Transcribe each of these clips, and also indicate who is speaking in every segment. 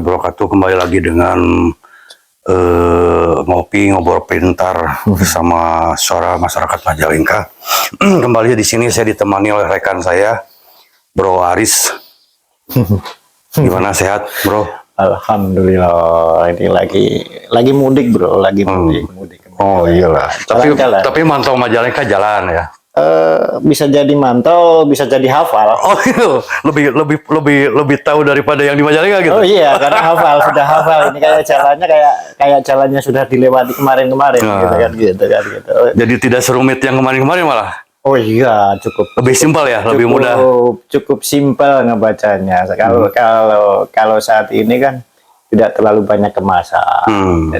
Speaker 1: wabarakatuh. Kembali lagi dengan ngobrol pintar bersama suara masyarakat Majalengka. Kembali di sini saya ditemani oleh rekan saya, Bro Aris. Gimana, sehat, Bro?
Speaker 2: Alhamdulillah, ini lagi mudik, Bro, lagi mudik.
Speaker 1: Oh iyalah. Tapi mantau Majalengka jalan ya.
Speaker 2: Bisa jadi mantau, bisa jadi hafal.
Speaker 1: Oh iya, lebih tahu daripada yang di Majalengka gitu.
Speaker 2: Oh iya, karena sudah hafal. Ini kayak jalannya sudah dilewati kemarin-kemarin, gitu kan.
Speaker 1: Jadi tidak serumit yang kemarin-kemarin malah.
Speaker 2: Oh iya, cukup
Speaker 1: Lebih simpel ya, lebih mudah.
Speaker 2: Cukup simpel ngebacanya. Kalau saat ini kan tidak terlalu banyak kemasan.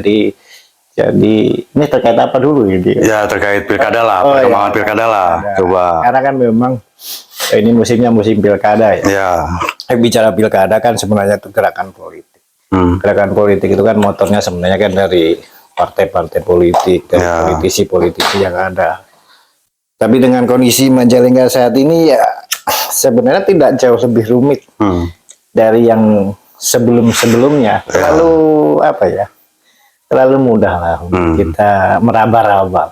Speaker 2: Jadi ini terkait apa dulu ini?
Speaker 1: Ya terkait pilkada lah, perkembangan pilkada lah. Coba.
Speaker 2: Karena kan memang ini musim pilkada ya.
Speaker 1: Ya.
Speaker 2: Bicara pilkada kan sebenarnya itu gerakan politik. Gerakan politik itu kan motornya sebenarnya kan dari partai-partai politik, dari politisi-politisi yang ada. Tapi dengan kondisi Majalengka saat ini ya sebenarnya tidak jauh lebih rumit dari yang sebelum-sebelumnya. Terlalu mudah lah kita meraba-raba.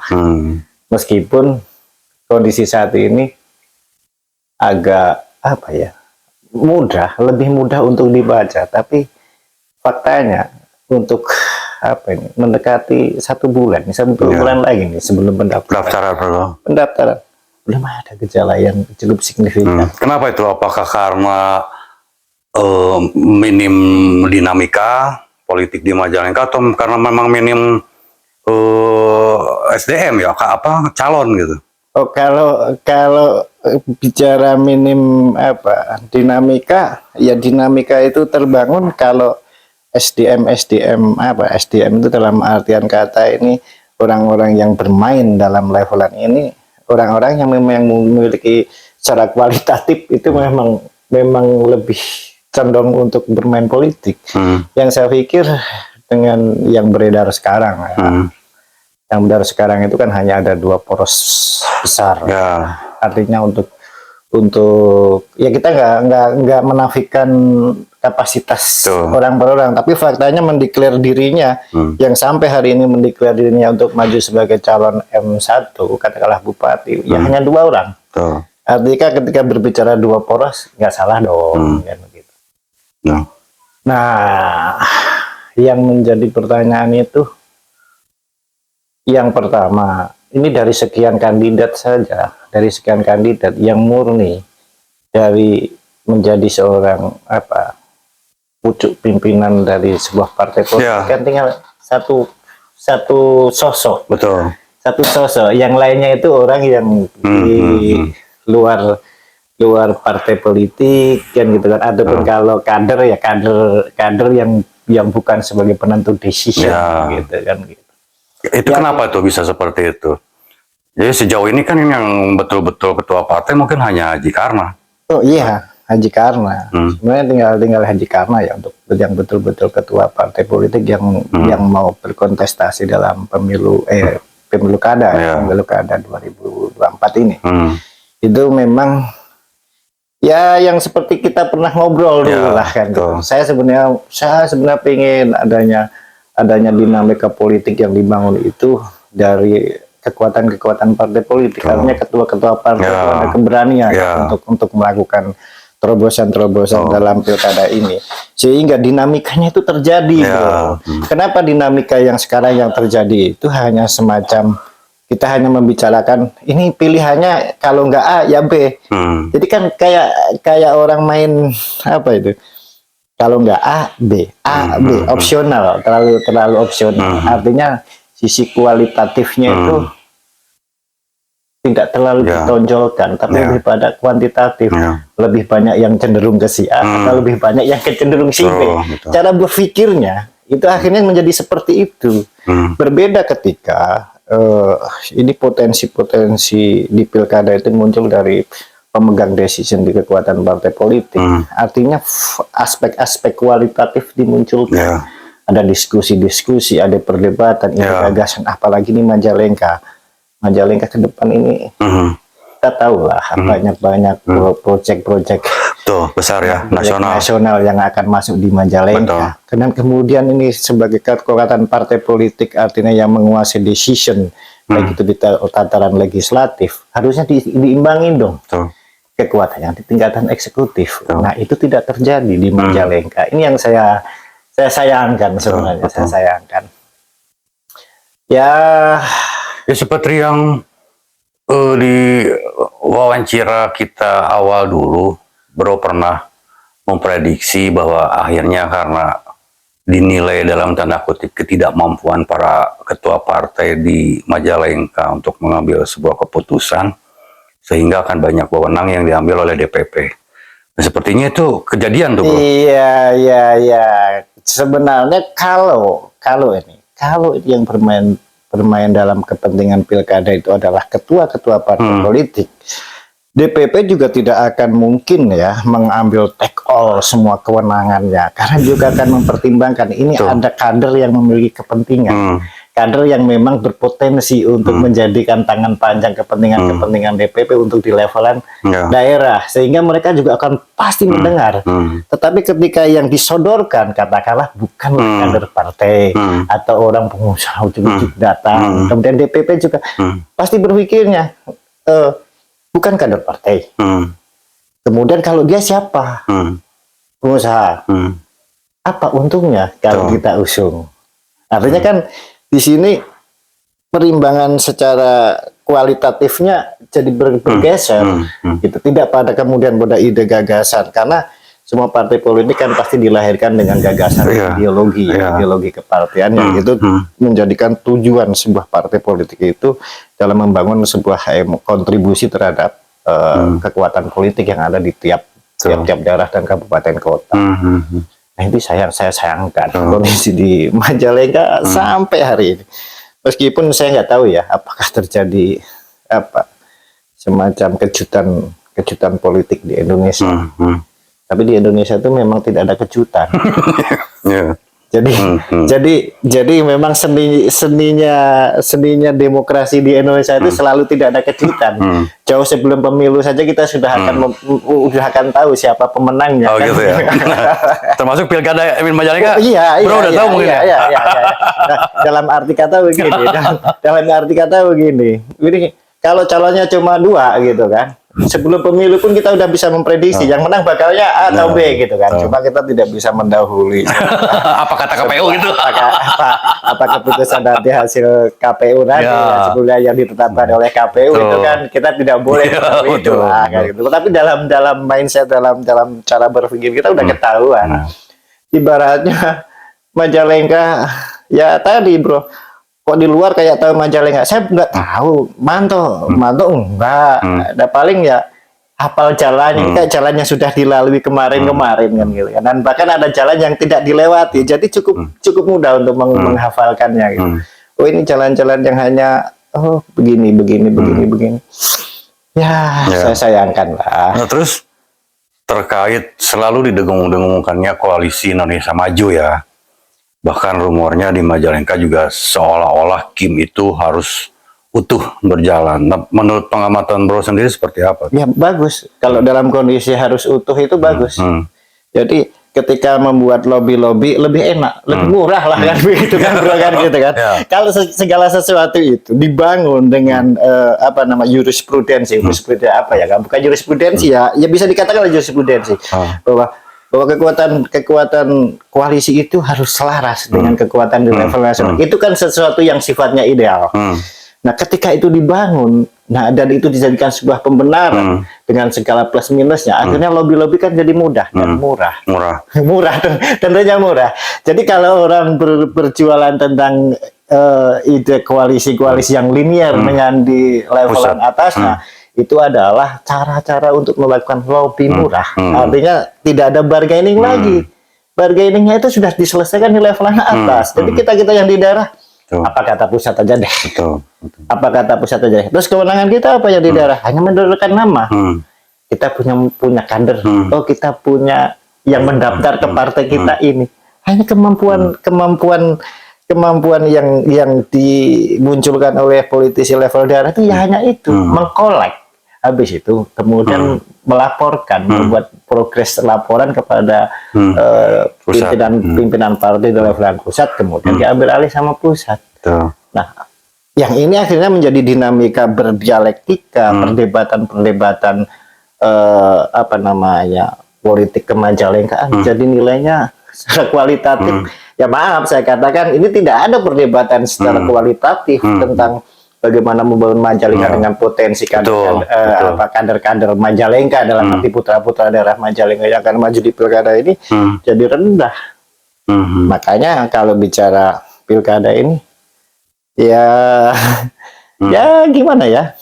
Speaker 2: Meskipun kondisi saat ini agak lebih mudah untuk dibaca, tapi faktanya untuk mendekati 1 bulan lagi nih sebelum pendaftaran belum ada gejala yang cukup signifikan.
Speaker 1: Kenapa itu? Apakah karena minim dinamika politik di Majalengka atau karena memang minim SDM ya, calon gitu?
Speaker 2: Oh, kalau bicara minim dinamika, ya dinamika itu terbangun kalau SDM itu dalam artian kata ini orang-orang yang bermain dalam levelan ini, orang-orang yang memang memiliki secara kualitatif itu memang lebih condong untuk bermain politik. Yang saya pikir dengan yang beredar sekarang yang beredar sekarang itu kan hanya ada 2 poros besar. Artinya untuk ya kita nggak menafikan kapasitas orang per orang, tapi faktanya mendeklar dirinya yang sampai hari ini mendeklar dirinya untuk maju sebagai calon M1 katakanlah bupati ya hanya 2 orang. Artinya ketika berbicara 2 poros nggak salah dong. Nah, yang menjadi pertanyaan itu, yang pertama, ini dari sekian kandidat saja, dari sekian kandidat yang murni dari menjadi seorang pucuk pimpinan dari sebuah partai politik kan tinggal satu sosok.
Speaker 1: Betul.
Speaker 2: Satu sosok, yang lainnya itu orang yang di luar partai politik kan gitu kan, ataupun kalau kader ya kader yang bukan sebagai penentu decision gitu kan gitu.
Speaker 1: Itu kenapa tuh bisa seperti itu? Jadi sejauh ini kan yang betul-betul ketua partai mungkin hanya Haji Karna. Oh iya, Haji Karna. Sebenarnya tinggal Haji Karna ya untuk yang betul-betul ketua partai politik yang mau berkontestasi dalam pemilu kada 2024 ini. Itu memang ya yang seperti kita pernah ngobrol dulu lah kan gitu. Saya sebenarnya pengen adanya dinamika politik yang dibangun itu dari kekuatan partai politik. Artinya ketua-ketua partai ada keberanian untuk melakukan terobosan-terobosan dalam pilkada ini, sehingga dinamikanya itu terjadi. Kenapa dinamika yang sekarang yang terjadi itu hanya semacam kita hanya membicarakan ini pilihannya kalau nggak A ya B. Jadi kan kayak orang main kalau nggak A B opsional, terlalu opsional. Artinya sisi kualitatifnya itu tidak terlalu ditonjolkan, tapi lebih pada kuantitatif. Lebih banyak yang cenderung ke si A atau lebih banyak yang cenderung si B. Cara berpikirnya itu akhirnya menjadi seperti itu. Berbeda ketika ini potensi-potensi di pilkada itu muncul dari pemegang decision di kekuatan partai politik. Artinya aspek-aspek kualitatif dimunculkan. Ada diskusi-diskusi, ada perdebatan, ada gagasan, apalagi ini Majalengka ke depan ini kita tahu lah banyak-banyak proyek-proyek Betul, besar ya, nasional.
Speaker 2: yang akan masuk di Majalengka. Dan kemudian ini sebagai kekuatan partai politik, artinya yang menguasai decision, baik itu di tataran legislatif, harusnya diimbangin dong.
Speaker 1: Betul.
Speaker 2: Kekuatannya di tingkatan eksekutif. Nah, itu tidak terjadi di Majalengka. Ini yang saya sayangkan sebenarnya. Saya sayangkan. Ya
Speaker 1: seperti yang di wawancara kita awal dulu, Bro pernah memprediksi bahwa akhirnya karena dinilai dalam tanda kutip ketidakmampuan para ketua partai di Majalengka untuk mengambil sebuah keputusan, sehingga akan banyak wewenang yang diambil oleh DPP. Nah, sepertinya itu kejadian tuh, Bro.
Speaker 2: Iya. Sebenarnya kalau yang bermain dalam kepentingan pilkada itu adalah ketua-ketua partai politik, DPP juga tidak akan mungkin ya mengambil take all semua kewenangannya, karena juga akan mempertimbangkan ini ada kader yang memiliki kepentingan, kader yang memang berpotensi untuk menjadikan tangan panjang kepentingan DPP untuk di levelan daerah, sehingga mereka juga akan pasti mendengar. Tetapi ketika yang disodorkan katakanlah bukanlah kader partai atau orang pengusaha ujuk-ujuk datang, kemudian DPP juga pasti berpikirnya bukan kader partai. Kemudian kalau dia siapa? Pengusaha. Apa untungnya kalau kita usung? Artinya kan di sini perimbangan secara kualitatifnya jadi bergeser. Gitu. Tidak pada kemudian pada ide gagasan, karena semua partai politik kan pasti dilahirkan dengan gagasan ideologi kepartian yang itu menjadikan tujuan sebuah partai politik itu dalam membangun sebuah kontribusi terhadap kekuatan politik yang ada di tiap daerah dan kabupaten kota. Nah, itu saya sayangkan kondisi di Majalengka sampai hari ini. Meskipun saya nggak tahu ya apakah terjadi semacam kejutan politik di Indonesia. Tapi di Indonesia itu memang tidak ada kejutan. Jadi memang seninya demokrasi di Indonesia itu selalu tidak ada kejutan. Jauh sebelum pemilu saja kita sudah akan tahu siapa pemenangnya.
Speaker 1: Oh kan? Gitu ya. Termasuk pilkada Majalengka.
Speaker 2: Bro
Speaker 1: udah tahu mungkin.
Speaker 2: Iya. Nah, dalam arti kata begini. Ini kalau calonnya cuma 2 gitu kan. Sebelum pemilu pun kita udah bisa memprediksi yang menang bakalnya A atau B gitu kan. Cuma kita tidak bisa mendahului.
Speaker 1: Apa kata KPU gitu?
Speaker 2: Apa keputusan nanti hasil KPU nanti sebelumnya yang ditetapkan oleh KPU itu kan kita tidak boleh tahu itu lah kan gitu. Tapi dalam mindset dalam cara berpikir kita udah ketahuan. Ibaratnya Majalengka ya tadi, Bro. Kok di luar kayak tahu Majalengka? Saya nggak tahu. Manto enggak. Ada paling ya hafal jalannya, kayak jalannya sudah dilalui kemarin kan gitu. Dan bahkan ada jalan yang tidak dilewati. Jadi cukup mudah untuk menghafalkannya gitu. Oh, ini jalan-jalan yang hanya begini. Ya, saya sayangkan lah.
Speaker 1: Nah, terus terkait selalu didengung-dengungkannya koalisi Indonesia Maju ya. Bahkan rumornya di Majalengka juga seolah-olah Kim itu harus utuh berjalan. Nah, menurut pengamatan Bro sendiri seperti apa?
Speaker 2: Ya bagus. Kalau dalam kondisi harus utuh itu bagus. Jadi ketika membuat lobby lebih enak, lebih murah lah kan begitu kan Bro kan gitu kan. Kalau segala sesuatu itu dibangun dengan jurisprudensi apa ya kan? Bukan jurisprudensi ya bisa dikatakan jurisprudensi bahwa kekuatan koalisi itu harus selaras dengan kekuatan di level nasional. Itu kan sesuatu yang sifatnya ideal. Nah, ketika itu dibangun, dan itu dijadikan sebuah pembenaran dengan segala plus minusnya, akhirnya lobby kan jadi mudah dan murah. Tentunya murah. Jadi kalau orang berjualan tentang ide koalisi yang linear dengan di levelan atasnya, itu adalah cara-cara untuk melakukan lobby murah. Artinya tidak ada bargaining lagi. Bargainingnya itu sudah diselesaikan di level atas. Jadi kita yang di daerah, apa kata pusat aja deh. Apa kata pusat aja deh. Terus kewenangan kita apa yang di daerah? Hanya mendorongkan nama. Kita punya kader. Oh, kita punya yang mendaftar ke partai kita ini. Hanya kemampuan yang dimunculkan oleh politisi level daerah itu ya hanya itu, mengkolek. Habis itu kemudian melaporkan, membuat progres laporan kepada pimpinan partai di level pusat, kemudian diambil alih sama pusat. Nah, yang ini akhirnya menjadi dinamika berdialektika, perdebatan-perdebatan apa namanya, politik kemajalengkaan. Jadi nilainya secara kualitatif, ya maaf saya katakan ini tidak ada perdebatan secara kualitatif tentang bagaimana membangun Majalengka dengan potensi kader-kader Majalengka dalam arti putra-putra daerah Majalengka yang akan maju di pilkada ini jadi rendah. Makanya kalau bicara pilkada ini ya ya gimana ya,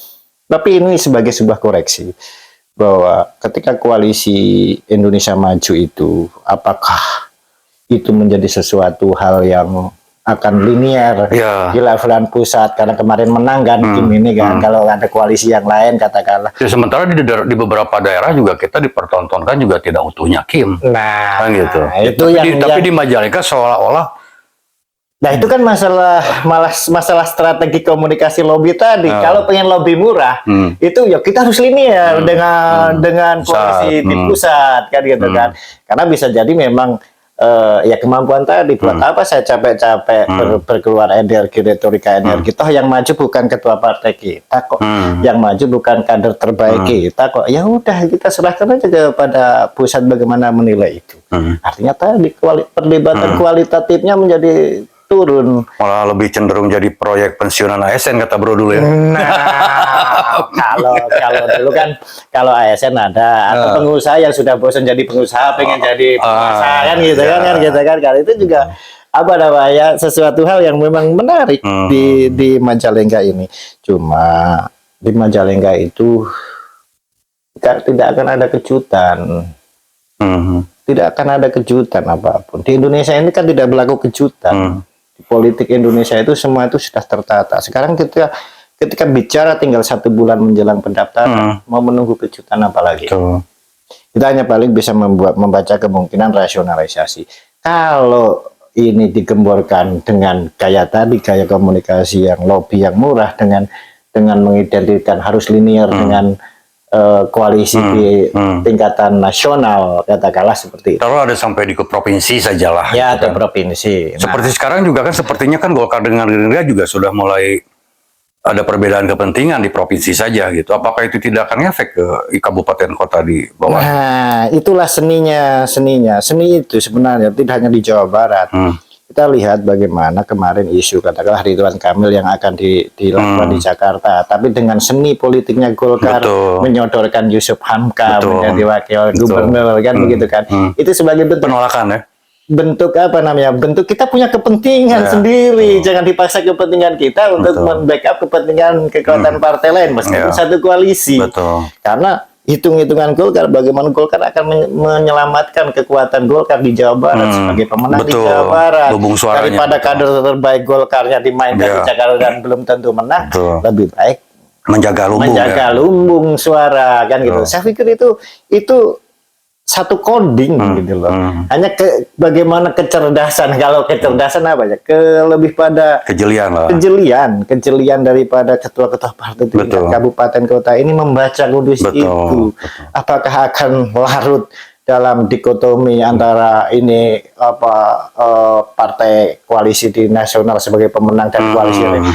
Speaker 2: tapi ini sebagai sebuah koreksi bahwa ketika koalisi Indonesia Maju itu, apakah itu menjadi sesuatu hal yang akan linear di levelan pusat karena kemarin menang kan tim ini kan, kalau ada koalisi yang lain katakanlah.
Speaker 1: Ya, sementara di beberapa daerah juga kita dipertontonkan juga tidak utuhnya Kim.
Speaker 2: Nah,
Speaker 1: kan gitu.
Speaker 2: Itu
Speaker 1: tapi di Majalengka seolah-olah.
Speaker 2: Nah itu kan masalah strategi komunikasi lobby tadi. Kalau pengen lobby murah, itu ya kita harus linear dengan koalisi di pusat kan gitu kan. Karena bisa jadi memang ya kemampuan tadi, buat apa saya capek-capek berkeluar energi, retorika energi, toh yang maju bukan ketua partai kita kok, yang maju bukan kader terbaik kita kok, ya udah kita serahkan aja kepada pusat bagaimana menilai itu. Artinya tadi perdebatan kualitatifnya menjadi turun,
Speaker 1: malah lebih cenderung jadi proyek pensiunan ASN kata Bro dulu ya.
Speaker 2: Nah, kalau dulu kan kalau ASN ada, atau pengusaha yang sudah bosan jadi pengusaha pengen jadi pengusaha kan gitu kan gitu kan. Kalau itu juga apa namanya sesuatu hal yang memang menarik di Majalengka ini. Cuma di Majalengka itu tidak akan ada kejutan. Tidak akan ada kejutan apapun. Di Indonesia ini kan tidak berlaku kejutan. Politik Indonesia itu semua itu sudah tertata. Sekarang ketika bicara tinggal 1 bulan menjelang pendaftaran, mau menunggu kejutan apa lagi? Kita hanya paling bisa membaca kemungkinan rasionalisasi. Kalau ini digemborkan dengan gaya tadi, gaya komunikasi yang lobby yang murah, dengan mengidentikan harus linear dengan koalisi di tingkatan nasional, katakanlah seperti itu.
Speaker 1: Kalau ada sampai di ke provinsi sajalah.
Speaker 2: Ya,
Speaker 1: gitu
Speaker 2: ke provinsi.
Speaker 1: Seperti sekarang juga kan sepertinya kan Golkar dengan Gerindra juga sudah mulai ada perbedaan kepentingan di provinsi saja gitu. Apakah itu tidak akan efek ke kabupaten kota di bawah?
Speaker 2: Nah, itulah seninya. Seni itu sebenarnya tidak hanya di Jawa Barat. Kita lihat bagaimana kemarin isu katakanlah Ridwan Kamil yang akan dilakukan di Jakarta, tapi dengan seni politiknya Golkar menyodorkan Yusuf Hamka menjadi wakil gubernur kan begitu kan. Itu sebagai bentuk
Speaker 1: penolakan ya.
Speaker 2: Bentuk apa namanya? Bentuk kita punya kepentingan sendiri, jangan dipaksa kepentingan kita untuk membackup kepentingan kekuatan partai lain meskipun satu koalisi. Karena hitung-hitungan Golkar, bagaimana Golkar akan menyelamatkan kekuatan Golkar di Jawa Barat sebagai pemenang di Jawa Barat, daripada kader terbaik Golkarnya dimainkan di Jakarta dan belum tentu menang, lebih baik menjaga lumbung suara kan gitu. Saya pikir itu satu coding gitu loh. Hanya bagaimana kecerdasan, kalau kecerdasan apa ya? Lebih pada kejelian daripada ketua-ketua partai tingkat kabupaten kota ini membaca kondisi itu. Apakah akan larut dalam dikotomi antara ini partai koalisi di nasional sebagai pemenang dan koalisi ini?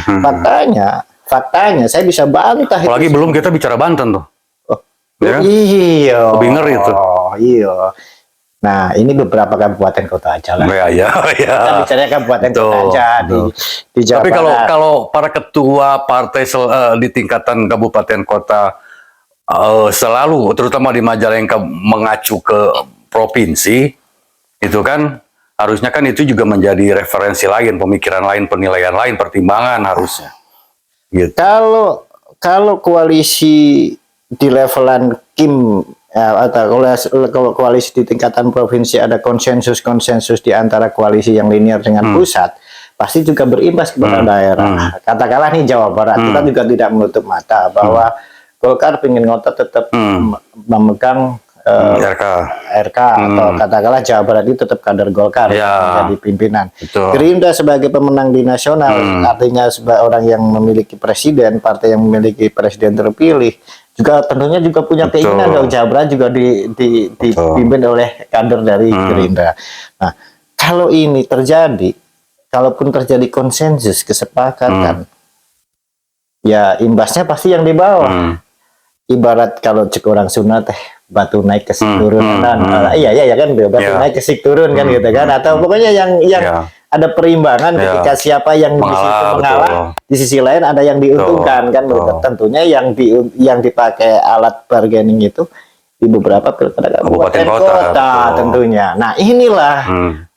Speaker 2: Faktanya saya bisa bantah.
Speaker 1: Apalagi belum kita bicara Banten tuh.
Speaker 2: Iya.
Speaker 1: Lebih ngeri itu.
Speaker 2: Iya. Nah, ini beberapa kabupaten kota aja lah. Kita bicaranya kabupaten kota aja di Jawa
Speaker 1: Tapi
Speaker 2: Barat.
Speaker 1: kalau para ketua partai di tingkatan kabupaten kota selalu, terutama di Majalengka, mengacu ke provinsi, itu kan harusnya kan itu juga menjadi referensi lain, pemikiran lain, penilaian lain, pertimbangan harusnya. Gitu.
Speaker 2: Kalau koalisi di levelan Kim atau koalisi di tingkatan provinsi ada konsensus di antara koalisi yang linear dengan pusat, pasti juga berimbas kepada daerah. Katakanlah nih Jawa Barat, kita juga tidak menutup mata bahwa Golkar ingin ngotot tetap memegang RK atau katakanlah Jawa Barat itu tetap kader Golkar menjadi pimpinan. Gerindra sebagai pemenang di nasional, artinya sebagai orang yang memiliki presiden, partai yang memiliki presiden terpilih, juga tentunya juga punya keinginan dong, Jabra juga dipimpin oleh kader dari Gerindra. Nah, kalau ini terjadi, kalaupun terjadi konsensus kesepakatan, ya imbasnya pasti yang di bawah. Ibarat kalau cek orang Sunda teh batu naik ke sik turun iya kan batu naik ke sik turun kan gitu kan, atau pokoknya yang ada perimbangan ketika siapa yang di situ mengalah, di sisi lain ada yang diuntungkan kan. Tentunya yang dipakai alat bargaining itu di beberapa pilkada kabupaten kota tentunya. Nah, inilah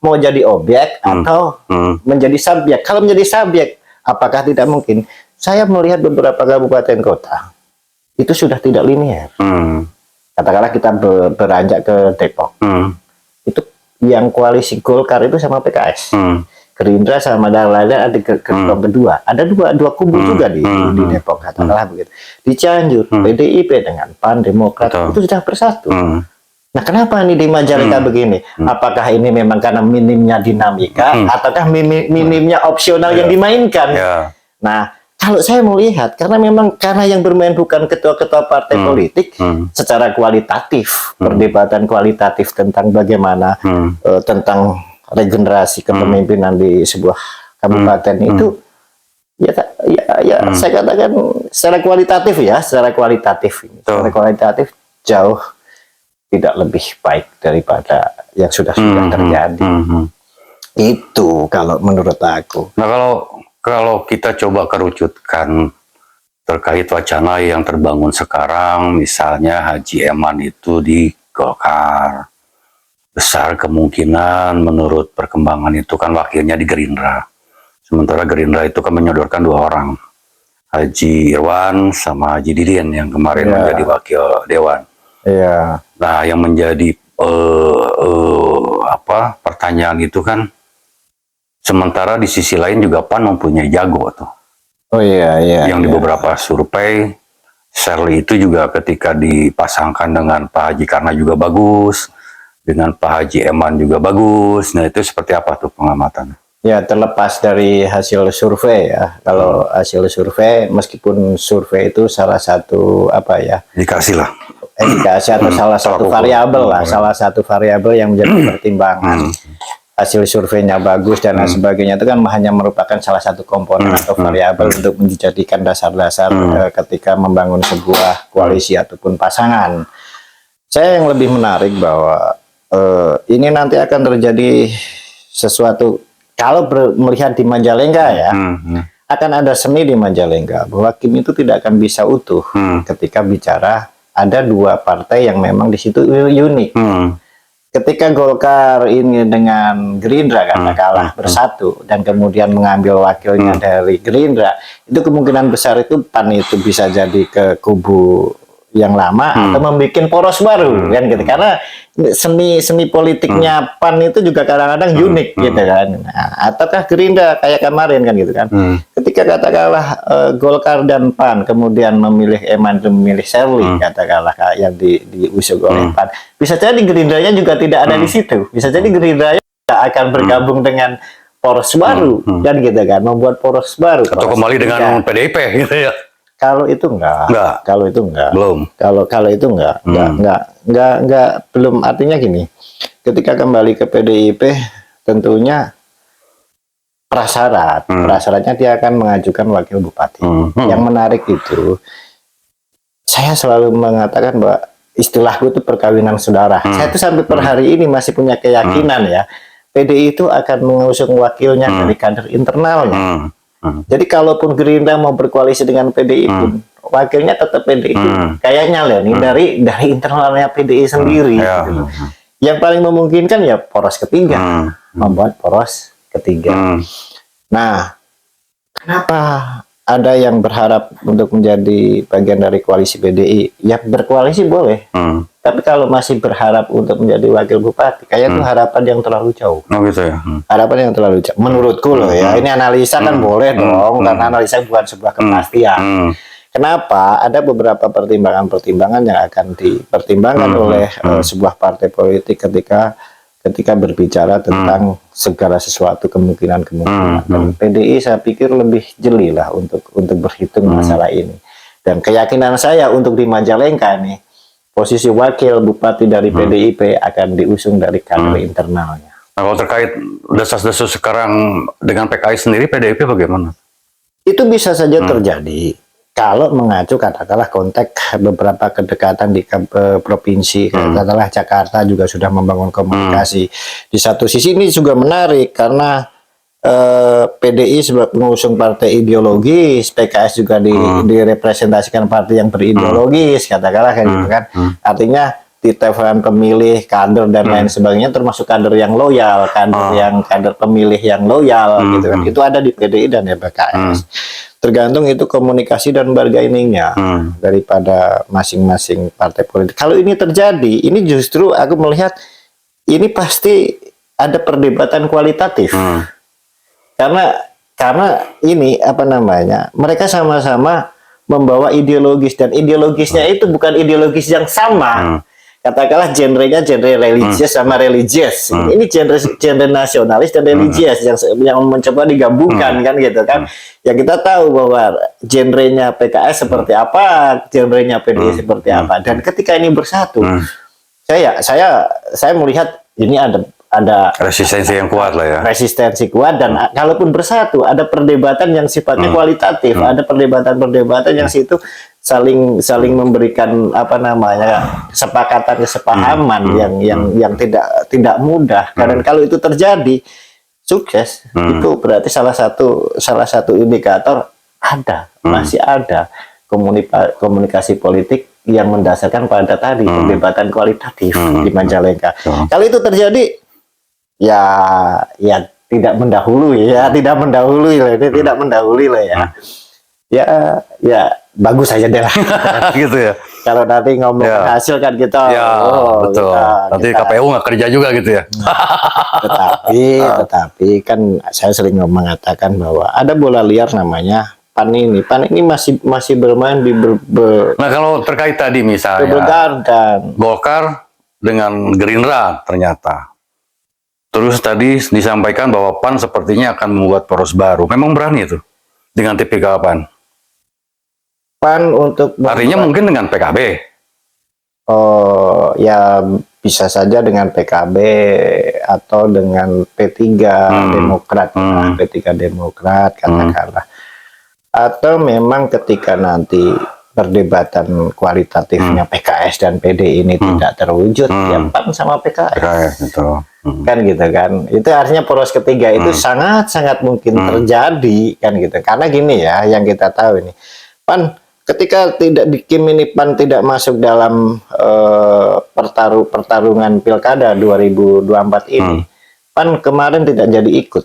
Speaker 2: mau jadi objek atau menjadi subjek. Kalau menjadi subjek, apakah tidak mungkin saya melihat beberapa kabupaten kota itu sudah tidak linear. Katakanlah kita beranjak ke Depok. Itu yang koalisi Golkar itu sama PKS. Gerindra sama lain-lain ada kelompok kedua. Ada dua kubu juga di Depok, katakanlah begitu. Di Cianjur, PDIP dengan PAN, Demokrat itu sudah bersatu. Nah, kenapa ini di Majalengka begini? Apakah ini memang karena minimnya dinamika ataukah minimnya opsional yang dimainkan? Nah, kalau saya melihat, karena yang bermain bukan ketua-ketua partai politik, secara kualitatif, perdebatan kualitatif tentang bagaimana tentang regenerasi kepemimpinan di sebuah kabupaten itu, saya katakan secara kualitatif jauh tidak lebih baik daripada yang sudah terjadi. Itu kalau menurut aku.
Speaker 1: Nah, kalau kita coba kerucutkan terkait wacana yang terbangun sekarang, misalnya Haji Eman itu di Golkar, besar kemungkinan menurut perkembangan itu kan wakilnya di Gerindra. Sementara Gerindra itu kan menyodorkan 2 orang, Haji Irwan sama Haji Didin yang kemarin menjadi wakil Dewan. Nah, yang menjadi pertanyaan itu kan, sementara di sisi lain juga PAN mempunyai jago tuh. Yang di beberapa survei, Shirley itu juga ketika dipasangkan dengan Pak Haji Karna juga bagus, dengan Pak Haji Eman juga bagus. Nah, itu seperti apa tuh pengamatannya?
Speaker 2: Ya, terlepas dari hasil survei ya. Kalau hasil survei, meskipun survei itu salah satu indikasi atau salah satu variabel lah, salah satu variabel yang menjadi pertimbangan. Hasil surveinya bagus dan lain sebagainya itu kan hanya merupakan salah satu komponen atau variabel untuk menjadikan dasar-dasar ketika membangun sebuah koalisi ataupun pasangan. Saya yang lebih menarik bahwa ini nanti akan terjadi sesuatu kalau melihat di Majalengka ya, akan ada seni di Majalengka bahwa Kim itu tidak akan bisa utuh ketika bicara ada 2 partai yang memang di situ unik. Ketika Golkar ini dengan Gerindra katakanlah bersatu dan kemudian mengambil wakilnya dari Gerindra, itu kemungkinan besar itu PAN itu bisa jadi ke kubu yang lama atau membuat poros baru kan gitu, karena seni politiknya PAN itu juga kadang-kadang unik gitu kan. Nah, ataukah Gerindra kayak kemarin kan gitu kan, ketika katakanlah Golkar dan PAN kemudian memilih Eman dan memilih Shirley katakanlah yang diusung oleh PAN, bisa jadi Gerindranya juga tidak ada di situ, bisa jadi Gerindranya akan bergabung dengan poros baru dan gitu kan, membuat poros baru
Speaker 1: atau kembali dengan PDIP gitu ya.
Speaker 2: Kalau itu enggak. Kalau itu enggak.
Speaker 1: Belum.
Speaker 2: Kalau itu enggak. Belum, artinya gini. Ketika kembali ke PDIP tentunya prasyaratnya dia akan mengajukan wakil bupati. Yang menarik itu saya selalu mengatakan bahwa istilahku itu perkawinan saudara. Saya itu sampai per hari ini masih punya keyakinan ya, PDI itu akan mengusung wakilnya dari kader internalnya. Jadi kalaupun Gerindra mau berkoalisi dengan PDI pun wakilnya tetap PDI. Kayaknya loh nih dari internalnya PDI sendiri. Gitu. Yang paling memungkinkan ya poros ketiga, membuat poros ketiga. Nah, kenapa ada yang berharap untuk menjadi bagian dari koalisi PDI? Ya berkoalisi boleh. Tapi kalau masih berharap untuk menjadi wakil bupati, kayak itu harapan yang terlalu jauh.
Speaker 1: Oh gitu ya.
Speaker 2: Harapan yang terlalu jauh. Menurutku loh ya, ini analisa kan boleh dong, karena analisa bukan sebuah kepastian. Kenapa? Ada beberapa pertimbangan-pertimbangan yang akan dipertimbangkan oleh sebuah partai politik ketika berbicara tentang segala sesuatu kemungkinan-kemungkinan. Dan PDI saya pikir lebih jeli lah untuk berhitung masalah ini. Dan keyakinan saya untuk di Majalengka nih, posisi wakil bupati dari PDIP akan diusung dari kader internalnya.
Speaker 1: Nah, kalau terkait desas-desus sekarang dengan PKI sendiri, PDIP bagaimana?
Speaker 2: Itu bisa saja terjadi kalau mengacu katakanlah konteks beberapa kedekatan di provinsi, katakanlah Jakarta juga sudah membangun komunikasi. Di satu sisi ini juga menarik karena PDI sebagai pengusung partai ideologis, PKS juga direpresentasikan partai yang berideologis, katakanlah kayak gitu kan. Artinya titepan pemilih, kader dan lain sebagainya, termasuk kader yang loyal, kader pemilih yang loyal gitu kan. Itu ada di PDI dan di PKS. Tergantung itu komunikasi dan bargainingnya daripada masing-masing partai politik. Kalau ini terjadi, ini justru aku melihat ini pasti ada perdebatan kualitatif. Karena ini apa namanya? Mereka sama-sama membawa ideologis dan ideologisnya itu bukan ideologis yang sama. Katakanlah genrenya genre religius sama religius. Ini genre nasionalis dan religius yang mencoba digabungkan kan gitu kan. Ya kita tahu bahwa genrenya PKS seperti apa, genrenya PDI seperti apa. Dan ketika ini bersatu, saya melihat ini ada
Speaker 1: resistensi yang kuat lah ya.
Speaker 2: Resistensi kuat dan kalaupun bersatu ada perdebatan yang sifatnya kualitatif, ada perdebatan yang situ saling memberikan apa namanya kesepahaman yang tidak mudah. Dan kalau itu terjadi sukses, itu berarti salah satu indikator masih ada komunikasi politik yang mendasarkan pada tadi perdebatan kualitatif di Majalengka. Kalau itu terjadi ya tidak mendahului lah ya. Ya bagus saja deh lah.
Speaker 1: Gitu ya.
Speaker 2: Kalau nanti ngomong hasil kan kita
Speaker 1: betul. Nanti KPU nggak kerja juga gitu ya.
Speaker 2: Tetapi kan saya sering mengatakan bahwa ada bola liar namanya PAN ini masih bermain di
Speaker 1: Nah, kalau terkait tadi misalnya Golkar dengan Gerindra ternyata. Terus tadi disampaikan bahwa PAN sepertinya akan membuat poros baru. Memang berani itu dengan tipikal PAN?
Speaker 2: PAN untuk
Speaker 1: artinya mungkin dengan PKB.
Speaker 2: Oh, ya bisa saja dengan PKB atau dengan P3 Demokrat, P3 Demokrat katakanlah. Atau memang ketika nanti perdebatan kualitatifnya PKS dan PD ini tidak terwujud, ya PAN sama PKS gitu. Kan gitu kan. Itu artinya poros ketiga itu sangat-sangat mungkin terjadi kan gitu. Karena gini ya, yang kita tahu ini PAN ketika tidak di Kim ini PAN tidak masuk dalam pertarungan Pilkada 2024 ini, PAN kemarin tidak jadi ikut.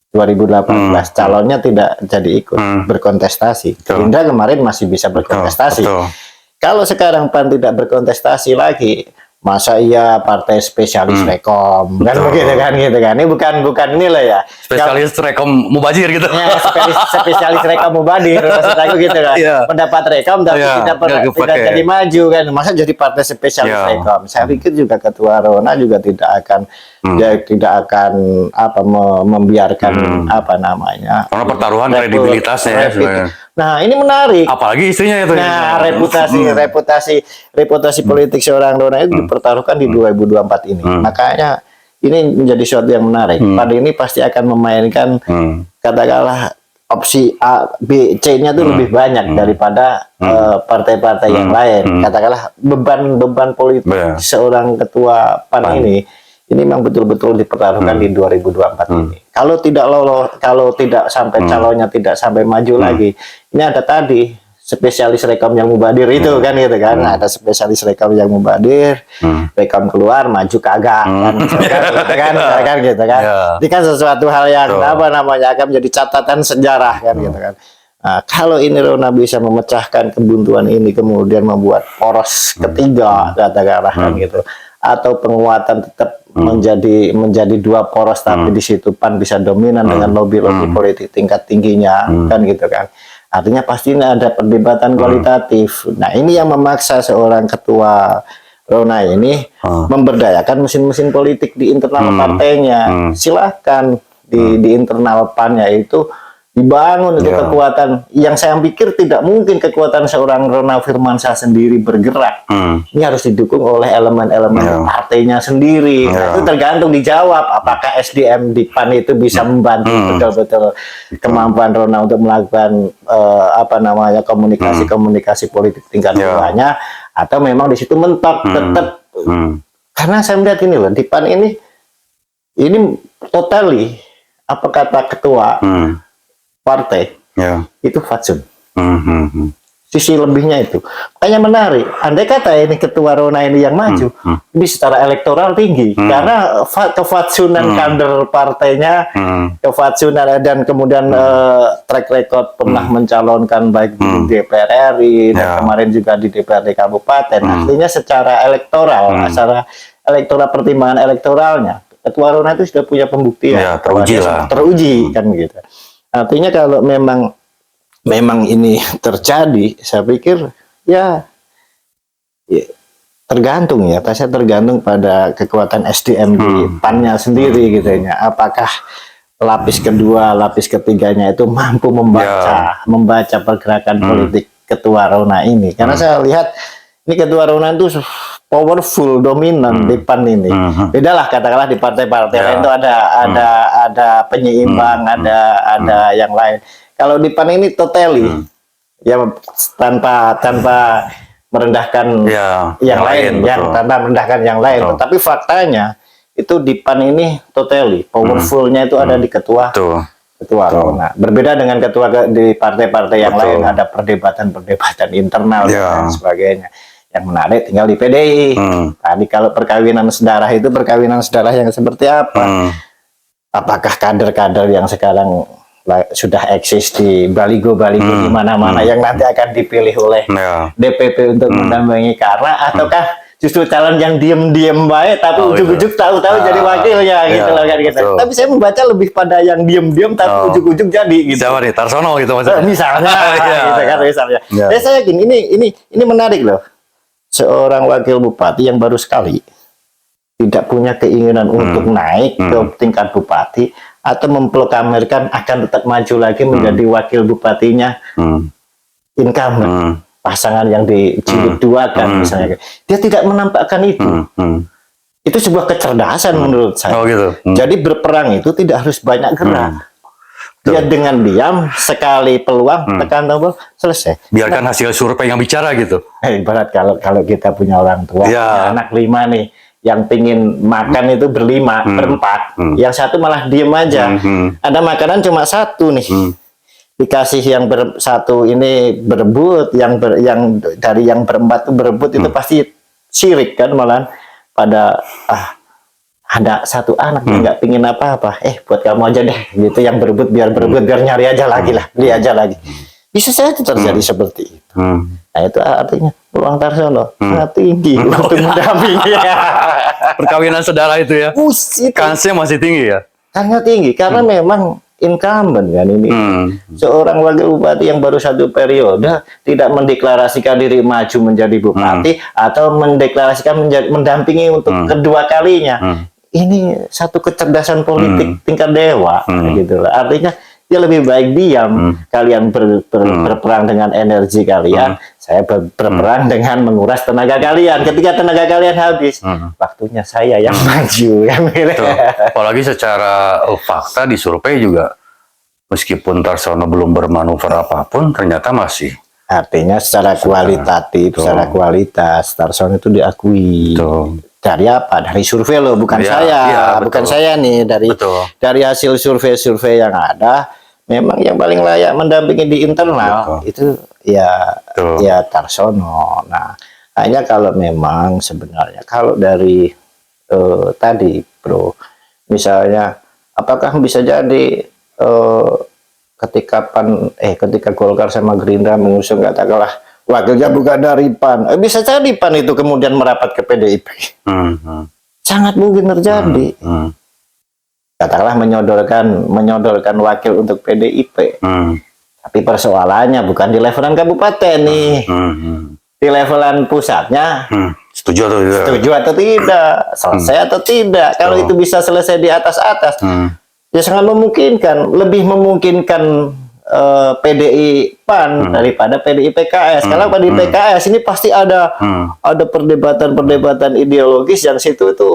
Speaker 2: 2018 calonnya tidak jadi ikut berkontestasi. Gerindra kemarin masih bisa berkontestasi. Kalau sekarang PAN tidak berkontestasi lagi, masa iya partai spesialis rekom kan begitu kan gitu kan. Ini bukan inilah ya
Speaker 1: spesialis rekom mubazir gitu
Speaker 2: ya, spesialis rekom mubazir maksud aku gitu kan. Pendapat rekom tapi tidak jadi maju kan, masa jadi partai spesialis rekom. Saya pikir juga ketua Rona juga tidak akan membiarkan apa namanya
Speaker 1: karena pertaruhan kredibilitasnya ya.
Speaker 2: Nah, ini menarik.
Speaker 1: Apalagi istrinya itu.
Speaker 2: Nah, reputasi politik seorang Rona itu dipertaruhkan di 2024 ini. Makanya ini menjadi sesuatu yang menarik. Pada ini pasti akan memainkan katakanlah opsi A, B, C-nya itu lebih banyak daripada partai-partai yang lain. Katakanlah beban politik seorang ketua PAN ini memang betul-betul dipertaruhkan di 2024 ini. Kalau tidak sampai calonnya tidak sampai maju lagi, ini ada tadi spesialis rekom yang mubadir itu kan gitu kan. Nah, ada spesialis rekom yang mubadir, rekom keluar maju kagak kan gitu kan. Ini kan sesuatu hal yang akan menjadi catatan sejarah kan gitu kan. Nah, kalau ini Rona bisa memecahkan kebuntuan ini kemudian membuat poros ketiga katakanlah kan gitu, atau penguatan tetap menjadi dua poros tapi di situ PAN bisa dominan dengan lobby-lobby politik tingkat tingginya kan gitu kan. Artinya pasti ada perdebatan kualitatif. Nah, ini yang memaksa seorang ketua Rona ini memberdayakan mesin-mesin politik di internal partainya. Silahkan di internal PAN-nya itu dibangun itu kekuatan yang saya pikir tidak mungkin kekuatan seorang Ronald Firmansyah sendiri bergerak. Ini harus didukung oleh elemen-elemen partainya sendiri. Nah, itu tergantung dijawab apakah SDM di PAN itu bisa membantu betul-betul kemampuan Ronald untuk melakukan komunikasi politik tingkat bawahnya, atau memang di situ mentok tetap. Karena saya melihat ini loh, di PAN ini totally apa kata ketua partai itu fatsun. Sisi lebihnya itu kayaknya menarik. Andai kata ini ketua Rona ini yang maju, ini secara elektoral tinggi karena kefatsunan kader partainya, kefatsunan dan kemudian track record pernah mencalonkan baik di DPR RI dan kemarin juga di DPRD kabupaten. Artinya secara elektoral, pertimbangan elektoralnya, ketua Rona itu sudah punya pembuktian, teruji kan gitu. Artinya kalau memang ini terjadi, saya pikir ya tergantung ya, saya tergantung pada kekuatan SDM di PAN-nya sendiri gitu ya. Apakah lapis kedua, lapis ketiganya itu mampu membaca pergerakan politik ketua Rona ini. Karena saya lihat ini ketua Rona itu powerful, dominan di PAN ini. Bedalah katakanlah di partai-partai lain itu ada penyeimbang, ada yang lain. Kalau di PAN ini totally ya tanpa merendahkan yang lain, tanpa merendahkan yang lain. Tapi faktanya itu di PAN ini totally powerfulnya itu ada di ketua Rona. Berbeda dengan ketua di partai-partai yang lain, ada perdebatan internal dan sebagainya. Yang menarik tinggal di PDI. Tadi kalau perkawinan saudara itu perkawinan saudara yang seperti apa? Apakah kader-kader yang sekarang sudah eksis di baligo-baligo di mana-mana yang nanti akan dipilih oleh DPP untuk mendampingi Karna, ataukah justru calon yang diem-diem baik tapi ujuk-ujuk tahu-tahu jadi wakilnya gitu loh kan gitu. Tapi saya membaca lebih pada yang diem-diem tapi ujuk-ujuk jadi gitu.
Speaker 1: Siapa nih? Tarsono gitu maksudnya.
Speaker 2: Misalnya gitu kan misalnya. Saya yakin ini menarik loh. Seorang wakil bupati yang baru sekali tidak punya keinginan untuk naik ke tingkat bupati atau memproklamirkan akan tetap maju lagi menjadi wakil bupatinya incumbent, pasangan yang dijilid dua kan misalnya. Dia tidak menampakkan itu. Itu sebuah kecerdasan menurut saya. Jadi berperang itu tidak harus banyak gerak. Dia dengan diam sekali peluang tekan tombol selesai.
Speaker 1: Biarkan hasil survei yang bicara gitu.
Speaker 2: Ibarat kalau kita punya orang tua, punya anak 5 nih, yang pingin makan itu berempat, yang satu malah diem aja. Ada makanan cuma satu nih, dikasih yang satu ini berebut, yang dari yang berempat itu berebut itu pasti sirik kan, malah pada ada satu anak yang nggak pingin apa-apa, buat kamu aja deh gitu, yang berebut biar nyari aja lagi lah, beli aja lagi. Bisa saja terjadi seperti itu. Nah itu artinya peluang Tarsono sangat tinggi untuk mendampingi.
Speaker 1: Perkawinan saudara itu ya, kansnya masih tinggi ya?
Speaker 2: Sangat tinggi, karena memang incumbent kan ini. Seorang wakil bupati yang baru 1 periode tidak mendeklarasikan diri maju menjadi bupati atau mendeklarasikan mendampingi untuk kedua kalinya. Ini satu kecerdasan politik tingkat dewa gitu lah. Artinya dia lebih baik diam. Kalian berperang dengan energi kalian, saya berperang dengan menguras tenaga kalian. Ketika tenaga kalian habis, waktunya saya yang maju.
Speaker 1: Apalagi secara fakta di survei juga, meskipun Tarsono belum bermanuver apapun, ternyata masih. Artinya secara kualitatif, secara kualitas, Tarsono itu diakui. Dari apa? Dari survei loh, bukan saya. Bukan saya nih, dari hasil survei-survei yang ada. Memang yang paling layak mendampingi di internal itu ya Tarsono. Nah, hanya kalau memang sebenarnya kalau dari tadi bro, misalnya apakah bisa jadi ketika Golkar sama Gerindra mengusung katakanlah wakilnya bukan dari PAN, bisa jadi PAN itu kemudian merapat ke PDIP. Sangat mungkin terjadi. Katakanlah menyodorkan wakil untuk PDIP. Tapi persoalannya bukan di levelan kabupaten nih. Di levelan pusatnya. Setuju atau tidak? Selesai atau tidak? Kalau itu bisa selesai di atas-atas, ya sangat memungkinkan. Lebih memungkinkan
Speaker 2: PDI PAN daripada PDI PKS. Kalau PDI PKS ini pasti ada perdebatan-perdebatan ideologis yang situ itu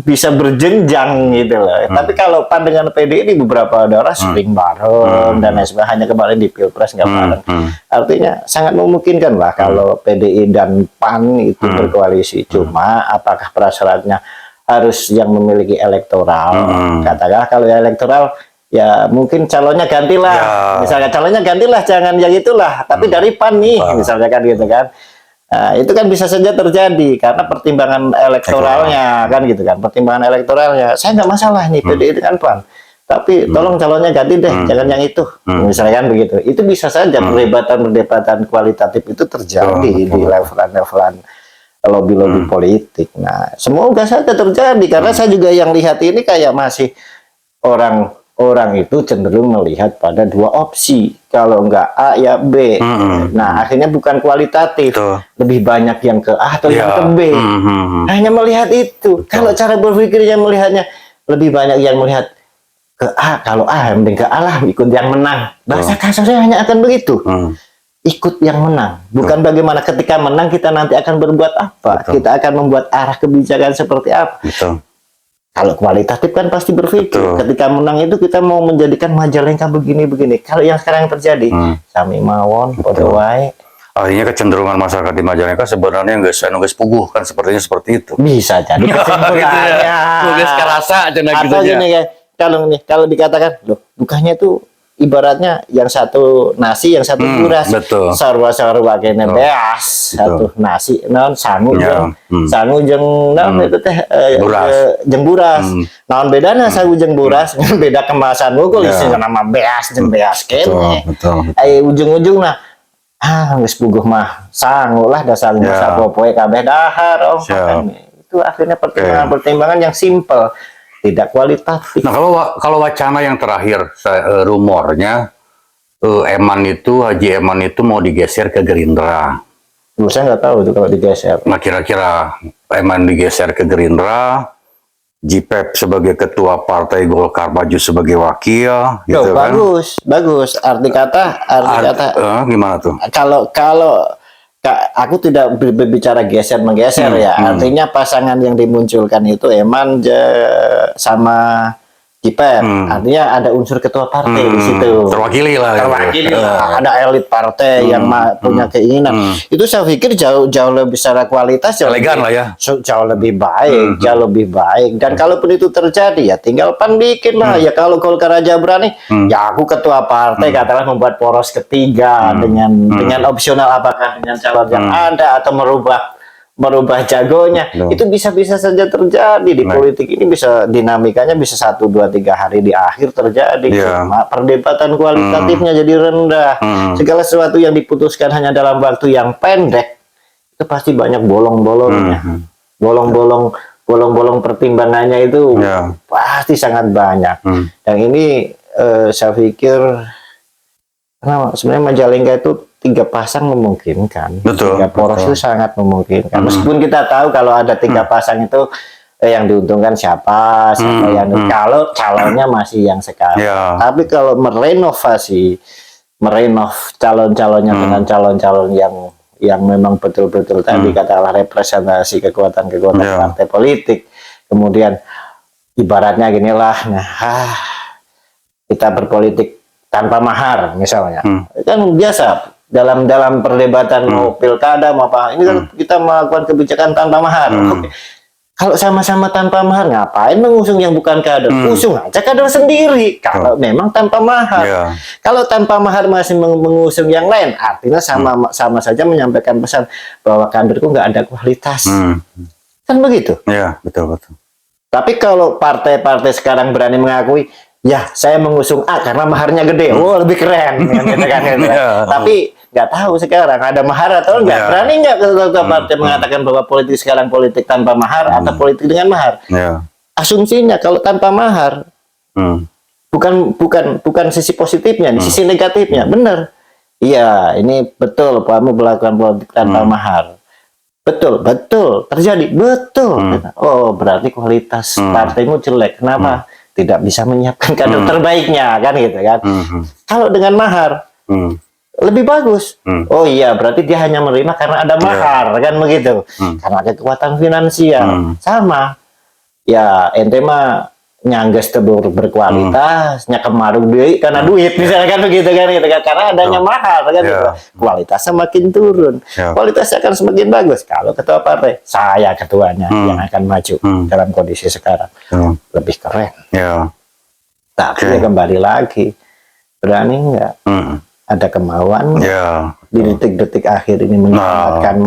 Speaker 2: bisa berjenjang gitu loh. Tapi kalau PAN dengan PDI ini beberapa daerah sering bareng dan lain sebagainya, hanya kemarin di Pilpres nggak bareng. Artinya sangat memungkinkan lah kalau PDI dan PAN itu berkoalisi. Cuma apakah prasyaratnya harus yang memiliki elektoral? Katakanlah kalau yang elektoral ya mungkin calonnya gantilah, misalnya calonnya gantilah, jangan yang itulah, tapi dari PAN nih, misalnya kan gitu kan. Nah, itu kan bisa saja terjadi karena pertimbangan elektoralnya kan gitu kan, pertimbangan elektoralnya. Saya nggak masalah nih PDI dengan PAN, tapi tolong calonnya ganti deh, jangan yang itu, misalnya kan begitu. Itu bisa saja perdebatan kualitatif itu terjadi di levelan-levelan lobby-lobby politik. Nah, semoga saja terjadi karena saya juga yang lihat ini kayak masih orang itu cenderung melihat pada dua opsi, kalau enggak A ya B. Nah, akhirnya bukan kualitatif, lebih banyak yang ke A atau yang ke B. Hanya melihat itu. Kalau cara berpikirnya melihatnya lebih banyak yang melihat ke A, kalau A mending ke A lah, ikut yang menang. Bahasa kasarnya hanya akan begitu. Ikut yang menang, bukan bagaimana ketika menang kita nanti akan berbuat apa, kita akan membuat arah kebijakan seperti apa. Kalau kualitatif kan pasti berpikir, ketika menang itu kita mau menjadikan Majalengka begini-begini. Kalau yang sekarang terjadi, sami mawon, podo wae.
Speaker 1: Akhirnya kecenderungan masyarakat di Majalengka sebenarnya nggak puguh kan, sepertinya seperti itu.
Speaker 2: Bisa jadi kesimpulannya.
Speaker 1: Tugas kerasa aja
Speaker 2: atau gini kayak kalau dikatakan, loh, bukannya itu ibaratnya yang satu nasi, yang satu buras, sarwa-sarwa kene beas, satu nasi non sangu jeung naon itu teh jeung buras. Naon bedana sangu jeung buras? Beda kemasan unggul isinya nama beas jeung beas kene. Ujung-ujungna geus puguh mah sangu lah da sangu sapopoe kabeh dahar. Itu akhirnya pertimbangan yang simpel, tidak kualitatif.
Speaker 1: Nah, kalau wacana yang terakhir, rumornya Haji Eman itu mau digeser ke Gerindra.
Speaker 2: Saya nggak tahu itu kalau digeser.
Speaker 1: Nah, kira-kira Eman digeser ke Gerindra, JPEP sebagai ketua partai Golkar maju sebagai wakil, gitu kan?
Speaker 2: Bagus. Arti kata
Speaker 1: gimana tuh?
Speaker 2: Kalau aku tidak berbicara geser-menggeser ya. Artinya pasangan yang dimunculkan itu Eman sama JPEP. Artinya ada unsur ketua partai di situ.
Speaker 1: Terwakili lah.
Speaker 2: Ada elit partai yang punya keinginan. Itu saya pikir jauh lebih secara kualitas
Speaker 1: elegan lah ya.
Speaker 2: Jauh lebih baik, Dan kalaupun itu terjadi ya tinggal PAN bikin lah. Ya kalau Golkar aja berani, ya aku ketua partai katakanlah membuat poros ketiga dengan opsional, apakah dengan calon yang ada atau merubah jagonya. Itu bisa saja terjadi di politik ini, bisa dinamikanya bisa 1, 2, 3 hari di akhir terjadi. Cuma perdebatan kualitatifnya jadi rendah. Segala sesuatu yang diputuskan hanya dalam waktu yang pendek itu pasti banyak bolong-bolongnya. Bolong-bolong pertimbangannya itu pasti sangat banyak. Dan ini saya pikir karena sebenarnya Majalengka itu 3 pasang memungkinkan. 3 poros itu sangat memungkinkan. Meskipun kita tahu kalau ada 3 pasang itu yang diuntungkan siapa yang kalau calonnya masih yang sekarang. Tapi kalau merenov calon-calonnya dengan calon-calon yang memang betul-betul tadi katakanlah representasi kekuatan-kekuatan partai politik. Kemudian ibaratnya ginilah, kita berpolitik tanpa mahar misalnya. Kan biasa dalam perdebatan mau pilkada mau apa, ini kan kita melakukan kebijakan tanpa mahar. Kalau sama-sama tanpa mahar, ngapain mengusung yang bukan kader? Usung aja kader sendiri kalau memang tanpa mahar. Kalau tanpa mahar masih mengusung yang lain, artinya sama saja menyampaikan pesan bahwa kaderku nggak ada kualitas. Kan begitu?
Speaker 1: Iya, betul.
Speaker 2: Tapi kalau partai-partai sekarang berani mengakui, ya saya mengusung A karena maharnya gede, lebih keren. Tapi nggak tahu sekarang ada mahar atau enggak. Berani nggak ketua partai mengatakan bahwa politik sekarang politik tanpa mahar atau politik dengan mahar? Asumsinya kalau tanpa mahar, bukan sisi positifnya, di sisi negatifnya, benar. Iya, ini betul, kamu melakukan politik tanpa mahar. Betul terjadi, betul. Oh, berarti kualitas partaimu jelek. Kenapa? tidak bisa menyiapkan kader terbaiknya kan gitu kan. Kalau dengan mahar lebih bagus. Oh iya, berarti dia hanya menerima karena ada mahar kan begitu. Karena ada kekuatan finansial. Sama. Ya ente mah nyangges tebur berkualitas, nyakemaru duit karena duit misalkan begitu kan gitu kan. Karena adanya mahar kan gitu. Kualitasnya makin turun. Kualitasnya akan semakin bagus kalau ketua partai, saya ketuanya yang akan maju dalam kondisi sekarang. Lebih keren. Tapi ya kembali lagi, berani nggak? Ada kemauan di detik-detik akhir ini menyelamatkan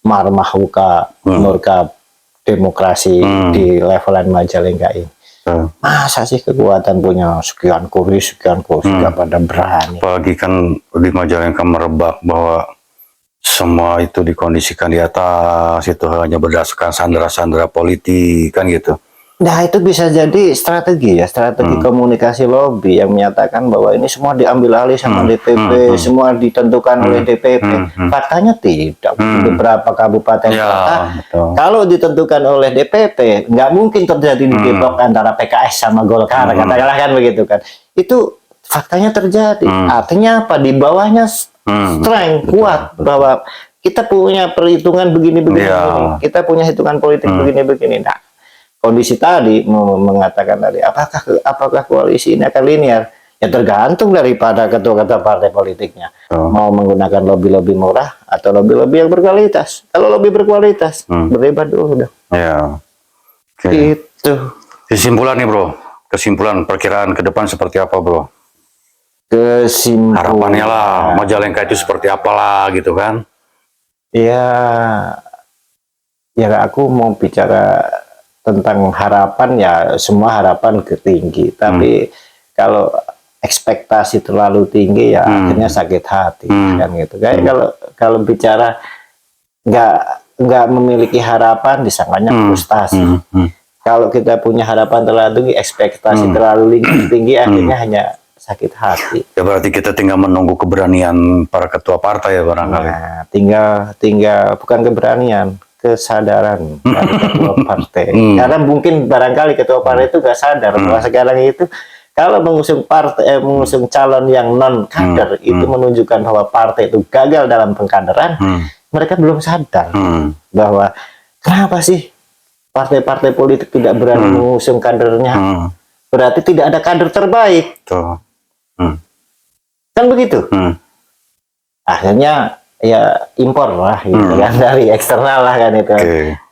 Speaker 2: marwah murka demokrasi di levelan Majalengka ini. Masa sih kekuatan punya sekian kursi nggak pada berani?
Speaker 1: Apalagi kan di Majalengka merebak bahwa semua itu dikondisikan di atas, itu hanya berdasarkan sandera-sandera politik kan gitu.
Speaker 2: Nah itu bisa jadi strategi ya, strategi komunikasi lobby yang menyatakan bahwa ini semua diambil alih sama DPP, semua ditentukan oleh DPP. Faktanya tidak. Beberapa kabupaten kota, kalau ditentukan oleh DPP, nggak mungkin terjadi di Depok antara PKS sama Golkar, katakanlah kan begitu kan. Itu faktanya terjadi. Artinya apa? Di bawahnya strength, kuat, bahwa kita punya perhitungan begini-begini, kita punya hitungan politik begini-begini. Nah, kondisi tadi mengatakan tadi apakah koalisi ini akan linear, ya tergantung daripada ketua-ketua partai politiknya mau menggunakan lobby-lobby murah atau lobby-lobby yang berkualitas. Kalau lobby berkualitas berdebat dulu dong. Itu
Speaker 1: kesimpulan nih bro, kesimpulan perkiraan ke depan seperti apa bro?
Speaker 2: Kesimpulan
Speaker 1: harapannya lah Majalengka itu seperti apalah gitu kan.
Speaker 2: Ya aku mau bicara tentang harapan, ya semua harapan tinggi, tapi kalau ekspektasi terlalu tinggi ya akhirnya sakit hati kan gitu. Kayak kalau bicara nggak memiliki harapan disangkanya frustasi. Kalau kita punya harapan terlalu tinggi, ekspektasi terlalu tinggi akhirnya hanya sakit hati.
Speaker 1: Ya berarti kita tinggal menunggu keberanian para ketua partai ya barangkali.
Speaker 2: Nah, tinggal bukan keberanian, kesadaran dari ketua partai. Karena mungkin barangkali ketua partai itu gak sadar bahwa sekarang itu kalau mengusung partai, mengusung calon yang non kader itu menunjukkan bahwa partai itu gagal dalam pengkaderan. Mereka belum sadar bahwa kenapa sih partai-partai politik tidak berani mengusung kadernya? Berarti tidak ada kader terbaik. Kan begitu. Akhirnya ya impor lah gitu kan, dari eksternal lah kan itu.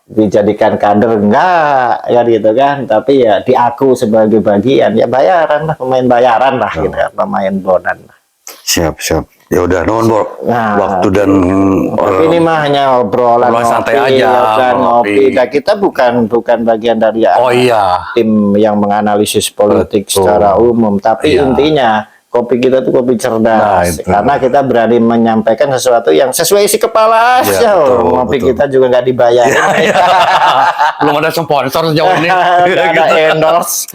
Speaker 2: Dijadikan kader enggak kan gitu kan, tapi ya diaku sebagai bagian, ya bayaran lah, pemain bayaran lah gitu kan, pemain bonan lah.
Speaker 1: Siap ya udah nuhun bro. Waktu dan
Speaker 2: ini mah hanya obrolan
Speaker 1: santai aja,
Speaker 2: ngopi. Dan kita bukan bagian dari tim yang menganalisis politik secara umum, tapi intinya kopi kita tuh kopi cerdas, karena kita berani menyampaikan sesuatu yang sesuai isi kepala aja. Kopi kita juga nggak dibayar.
Speaker 1: Belum ada sponsor sejauh ini.
Speaker 2: Nggak ada endorse.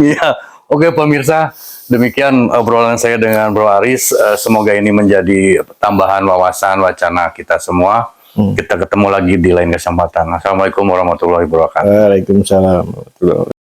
Speaker 1: Oke pemirsa, demikian obrolan saya dengan Bro Aris. Semoga ini menjadi tambahan wawasan wacana kita semua. Kita ketemu lagi di lain kesempatan. Assalamualaikum warahmatullahi wabarakatuh.
Speaker 2: Waalaikumsalam warahmatullahi wabarakatuh.